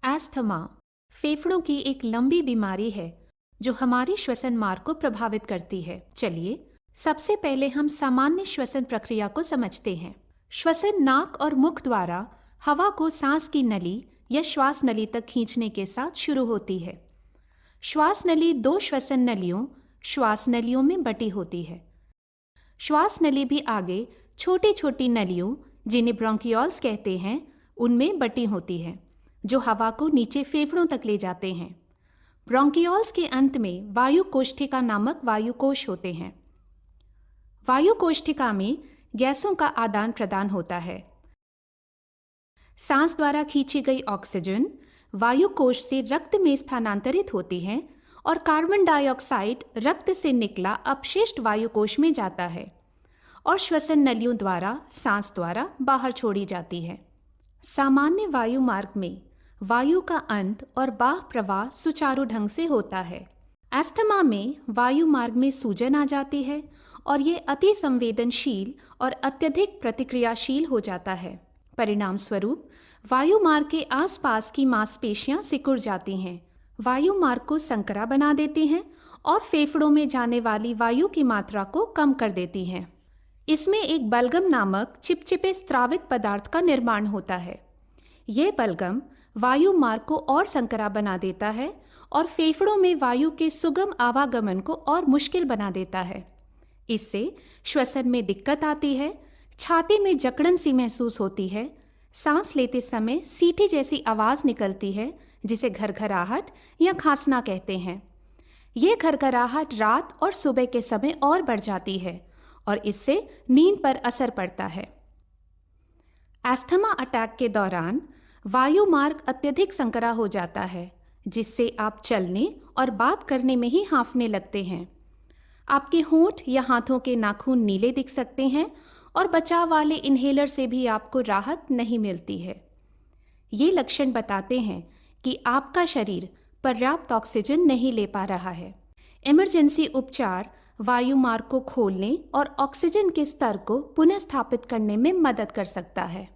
Asthma फेफड़ों की एक लंबी बीमारी है जो हमारे श्वसन मार्ग को प्रभावित करती है। चलिए सबसे पहले हम सामान्य श्वसन प्रक्रिया को समझते हैं। श्वसन नाक और मुख द्वारा हवा को सांस की नली या श्वास नली तक खींचने के साथ शुरू होती है। श्वास नली दो श्वसन नलियों श्वास नलियों में बटी होती है। श्वास नली भी आगे छोटी छोटी नलियों जिन्हें ब्रोंकियोल्स कहते हैं उनमें बटी होती है जो हवा को नीचे फेफड़ों तक ले जाते हैं। ब्रोंकियोल्स के अंत में वायु कोष्ठिका नामक वायु कोश होते हैं। वायु कोष्ठिका में गैसों का आदान प्रदान होता है। सांस द्वारा खींची गई ऑक्सीजन वायु कोश से रक्त में स्थानांतरित होती है और कार्बन डाइऑक्साइड रक्त से निकला अपशिष्ट वायु कोश में जाता है और श्वसन नलियों द्वारा सांस द्वारा बाहर छोड़ी जाती है। सामान्य वायु मार्ग में वायु का अंत और बाह्य प्रवाह सुचारू ढंग से होता है। एस्थमा में वायु मार्ग में सूजन आ जाती है और ये अति संवेदनशील और अत्यधिक प्रतिक्रियाशील हो जाता है। परिणाम स्वरूप वायु मार्ग के आसपास की मांसपेशियां सिकुड़ जाती हैं, वायु मार्ग को संकरा बना देती हैं और फेफड़ों में जाने वाली वायु की मात्रा को कम कर देती हैं। इसमें एक बलगम नामक चिपचिपे स्रावित पदार्थ का निर्माण होता है। यह बलगम वायु मार्ग को और संकरा बना देता है और फेफड़ों में वायु के सुगम आवागमन को और मुश्किल बना देता है। इससे श्वसन में दिक्कत आती है, छाती में जकड़न सी महसूस होती है, सांस लेते समय सीटी जैसी आवाज़ निकलती है जिसे घरघराहट या खांसना कहते हैं। ये घरघराहट रात और सुबह के समय और बढ़ जाती है और इससे नींद पर असर पड़ता है। एस्थमा अटैक के दौरान वायु मार्ग अत्यधिक संकरा हो जाता है जिससे आप चलने और बात करने में ही हांफने लगते हैं। आपके होंठ या हाथों के नाखून नीले दिख सकते हैं और बचाव वाले इन्हेलर से भी आपको राहत नहीं मिलती है। ये लक्षण बताते हैं कि आपका शरीर पर्याप्त ऑक्सीजन नहीं ले पा रहा है। इमरजेंसी उपचार वायु मार्ग को खोलने और ऑक्सीजन के स्तर को पुनः स्थापित करने में मदद कर सकता है।